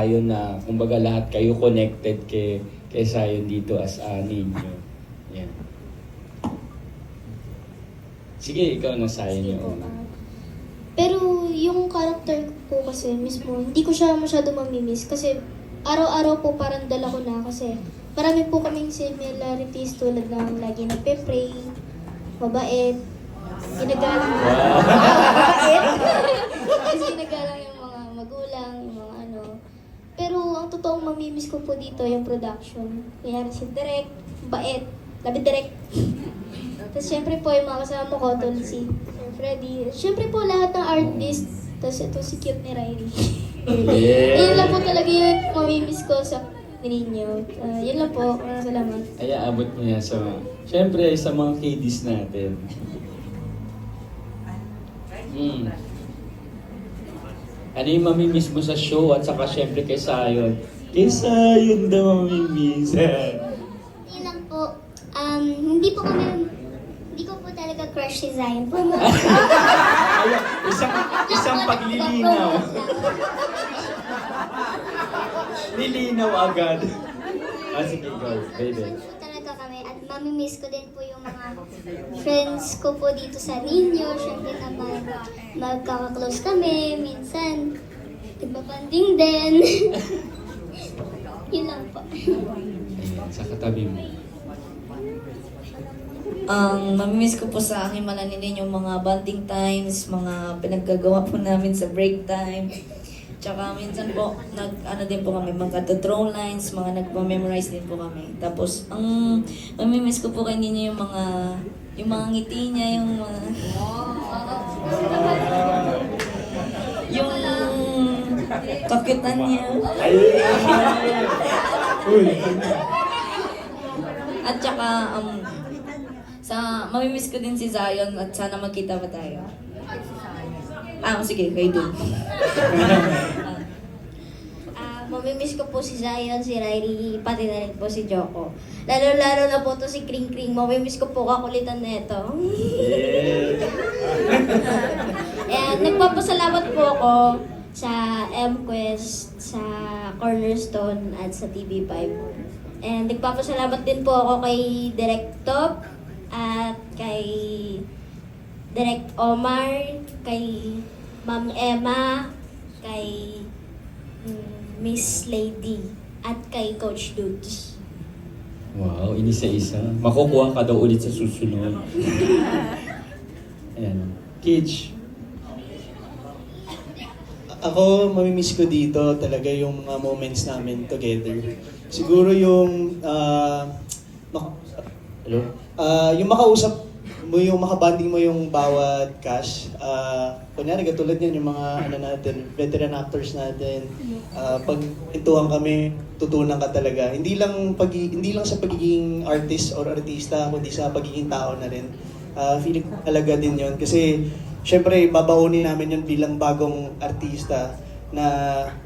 Ayun na, kumbaga lahat kayo connected kay Zion dito as ninyo. Yan. Sige, ikaw na Zion Sige po. yung Pero yung character ko po kasi mismo, hindi ko siya masyado mamimiss kasi araw-araw po parang dala ko na kasi marami po kaming similarities tulad ng lagi nagpe-pray, mabait, ginagalang mabait. Kasi ginagalang yung mga magulang, yung mga ano. Pero ang totoong mamimiss ko po dito yung production. Kaya si Direk, bait, labi Direk. Tapos syempre po yung mga kasama ko, tulad si Sir Freddy. Syempre po lahat ng artist. Tapos ito si cute ni Riley. Yun lang po talaga yung mamimiss ko sa ninyo. Yun lang po. Maraming salamat. ay abot mo yan sa syempre sa mga kiddies natin. Ano yung mamimiss mo sa show at saka syempre kay Zion? Kay Zion daw mamimiss. Yun lang po. Hindi ko po talaga crush si Zion. Ayun, isang paglilinaw. Lilinaw agad. Sige, go, baby. Friends po talaga kami at mamimiss ko din po yung mga friends ko po dito sa ninyo. Siyempre naman, magkaka-close kami. Minsan, nagbabanding din. Yun lang po. Ayan, sa katabi mo. Ang mamimiss ko po sa aking mananinin yung mga bonding times, mga pinaggagawa po namin sa break time. Tsaka minsan po, din po kami, mga draw lines, mga nagpa-memorize din po kami. Tapos, ang mamimiss ko po kay ninyo yung mga ngiti niya, yung mga... yung kakyutan niya. At tsaka, mamimiss ko din si Zion at sana magkita pa tayo. Sige, kayo dun. Mamimiss ko po si Zion, si Riley, pati na rin po si Joko. Lalo-lalo na po to si Kring Kring. Mamimiss ko po kakulitan na ito. And nagpapasalamat po ako sa MQuest, sa Cornerstone at sa TV5. And nagpapasalamat din po ako kay Direk Top at kay Direk Omar, kay Ma'am Emma, kay Miss Lady, at kay Coach Dudes. Wow, inisa-isa. Makukuha ka daw ulit sa susunod. Ayan. Kitch. Ako, mamimiss ko dito talaga yung mga moments namin together. Siguro yung, yung makausap mo, yung makabanding mo yung bawat cast. Kunyari, katulad yan, yung mga veteran actors natin. Pag intuhan kami, tutunan ka talaga. Hindi lang sa pagiging artist or artista, kundi sa pagiging tao na rin. Feeling ko talaga din yun. Kasi, syempre, babaunin namin yun bilang bagong artista na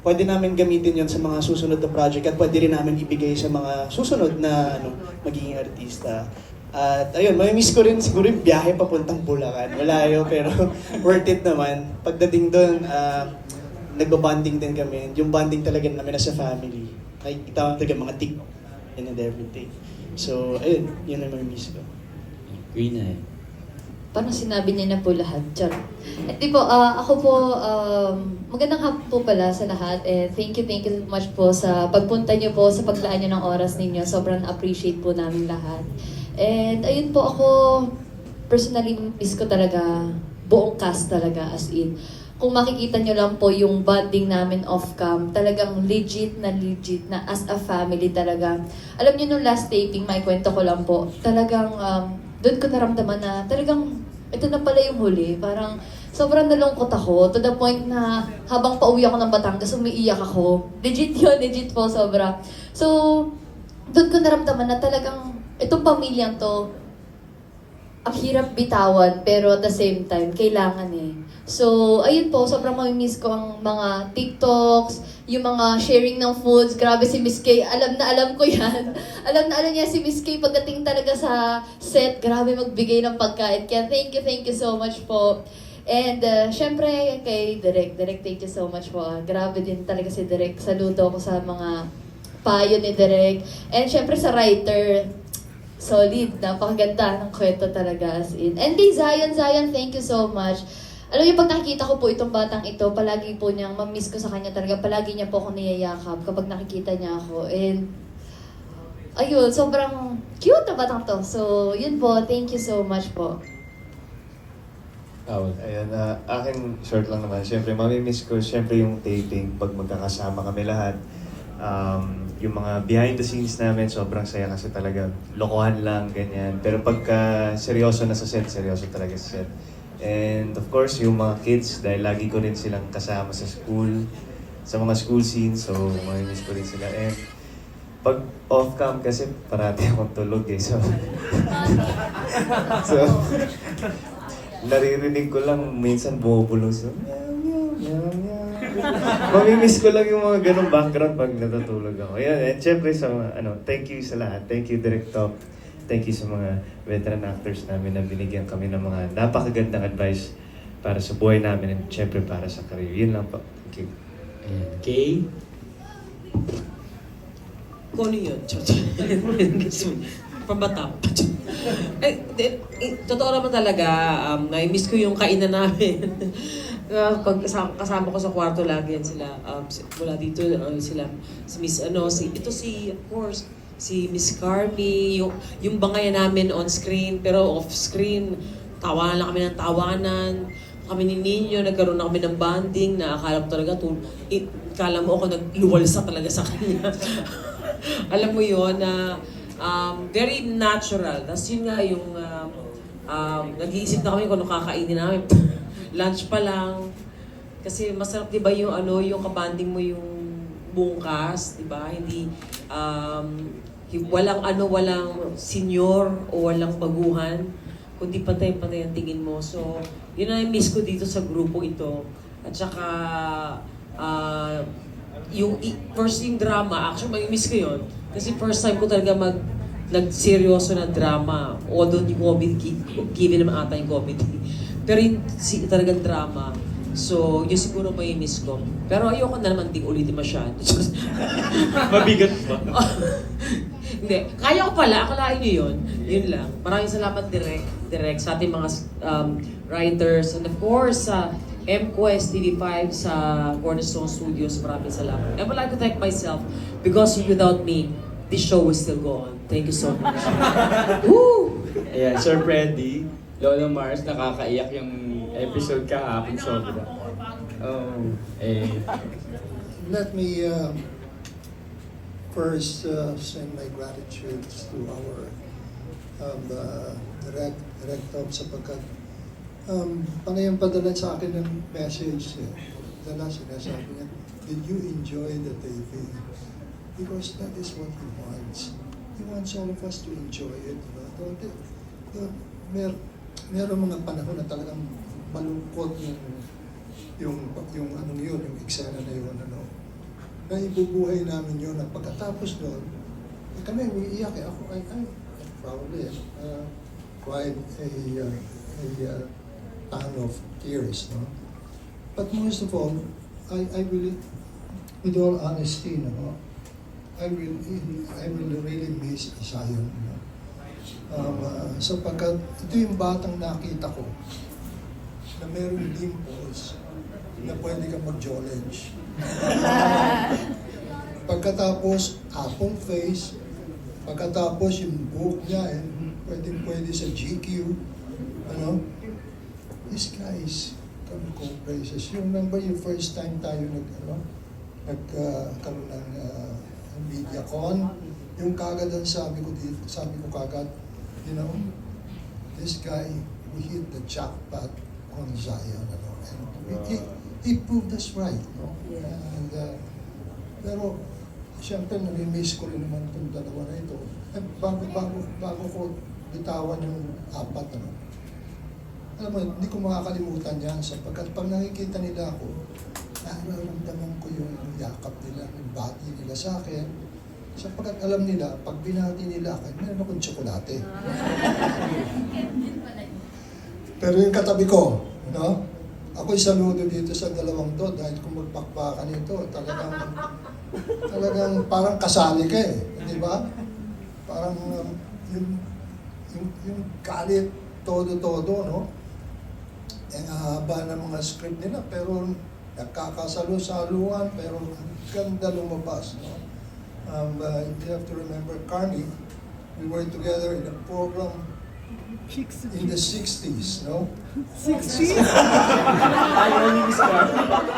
pwede namin gamitin yon sa mga susunod na project at pwede rin namin ibigay sa mga susunod na magiging artista. At ayun, mamimiss ko rin siguro yung biyahe papuntang Bulacan. Malayo pero worth it naman. Pagdating doon, nagbabanding din kami. Yung bonding talaga namin as a family. Nakikita ko talaga mga TikTok and everything. So, ayun, yun ang mamimiss ko. Queen eh. Paano sinabi niya na po lahat? Charot. At di po, ako po, magandang hapon po pala sa lahat. Thank you so much po sa pagpunta niyo po, sa paglaan niyo ng oras ninyo. Sobrang appreciate po namin lahat. And ayun po ako, personally, miss ko talaga, buong cast talaga, as in. Kung makikita niyo lang po yung bonding namin off-cam, talagang legit na as a family talaga. Alam niyo nung last taping, may kwento ko lang po, talagang doon ko naramdaman na talagang ito na pala yung huli. Parang sobrang nalungkot ako to the point na habang pauwi ako ng Batangas, umiiyak ako. Legit yun, legit po, sobra. So, doon ko naramdaman na talagang itong pamilyang to, ang hirap bitawan, pero at the same time, kailangan eh. So, ayun po, sobrang mamimiss ko ang mga TikToks, yung mga sharing ng foods. Grabe si Miss Kay, alam na alam ko yan. alam na alam niya si Miss Kay pagdating talaga sa set. Grabe magbigay ng pagkain. Kaya thank you so much po. And syempre kay Direk, thank you so much po. Grabe din talaga si Direk. Saludo ako sa mga payo ni Direk. And syempre sa writer, solid, napakaganda ng kwento talaga as in. And kay Zion, thank you so much. Alam niyo, pag nakikita ko po itong batang ito, palagi po niyang mamiss ko sa kanya talaga. Palagi niya po ako niyayakap kapag nakikita niya ako. And ayun, sobrang cute na batang to. So, yun po, thank you so much po. Ayan, akin short lang naman. Siyempre, mamimiss ko siyempre yung taping pag magkakasama kami lahat. Yung mga behind the scenes namin, sobrang saya kasi talaga. Lokohan lang, ganyan. Pero pagka seryoso na sa set, seryoso talaga sa set. And of course, yung mga kids, dahil lagi ko rin silang kasama sa school, sa mga school scenes, so mamimiss ko rin sila. And pag off-cam kasi parati akong tulog eh. So, so naririnig ko lang minsan bumubulong sa mamimiss ko lang yung mga ganong background pag natutulog ako. Yan, and syempre sa mga, thank you sa lahat. Thank you, Direct Top. Thank you sa mga veteran actors namin na binigyan kami ng mga napakagandang advice para sa buhay namin and syempre para sa career. Yun lang po. Thank you. Ayan. Kay? Kung ano yun? Pambata. Totoo naman talaga, na-miss ko yung kainan namin. Pag kasama ko sa kwarto lagi yan sila. Mula dito, sila, si Miss, of course, si Miss Carmi, yung bangay namin on screen, pero off screen, tawanan lang kami ng tawanan. Kami ni Nino, nagkaroon na kami ng bonding na akala ko talaga, akala mo ako nagluwalsa talaga sa kanya. Alam mo yun, na very natural. Tapos yun nga yung nag-iisip na kami kung ano kakainin namin. Lunch pa lang. Kasi masarap 'di ba yung yung kabanding mo yung buong cast, 'di ba? Hindi walang senior o walang baguhan, kundi pantay-pantay ang tingin mo. So, yun ang miss ko dito sa grupo ito. At saka first yung drama, actually may-miss ko yun. Kasi first time ko talaga nagseryoso na drama. Although yung comedy, given naman ata yung comedy. Pero yung talagang drama. So, yun siguro may-miss ko. Pero ayoko na naman ding ulitin masyado. Mabigat ba? Hindi. Kaya ko pala. Akalain nyo yun. Yun lang. Maraming salamat direct sa ating mga writers. And of course, sa MQuest TV5 sa Cornerstone Studios. Maraming salamat. I would like to thank myself because without me, this show will still go on. Thank you so much. Woo! Ayan, Sir Freddy, Lolo Mars, nakakaiyak yung episode kahapon sobra. Let me first send my gratitude to our direct top sapagkat panayang padala sa akin ng message. Sinasabi niya, did you enjoy the taping? Because that is what he wants. He wants all of us to enjoy it. Meron mga panahon na talagang malungkot yung eksena na yun, na ibubuhay namin yun at pagkatapos doon, kami umiiyak ako, I probably cried a ton of tears, no? But most of all, I really, with all honesty, I will really miss Zion, sapagkat ito yung batang nakita ko na meron dimples na pwede kang mag-challenge. Pagkatapos, apong face. Pagkatapos, yung book niya, pwede sa GQ. This guy is come praises. You remember yung first time tayo nagkaroon ng MediaCon? Yung kagad ang sabi ko kagad, this guy, we hit the jackpot on Zion, and he proved us right, And, pero, siyempre, nami-miss ko rin naman itong dalawa na ito. At bago ko bitawan yung apat, alam mo, hindi ko makakalimutan yan sapagkat pag nakikita nila ako, nararamdaman ko yung yakap nila, yung bati nila sa akin. Sapagkat alam nila, pag binati nila akin, meron akong tsokolate. Pero yung katabi ko, ako'y saludo dito sa dalawang to dahil kung magpakpakan ito, talagang parang kasali ka eh, di ba? Parang yung galit, todo-todo, no? Ang haba ng mga script nila, pero nagkakasalo-saluan, pero ang ganda lumabas, no? You have to remember, Carmi, we were together in a program in the 60s, no? Ayaw ni Miss Carmen.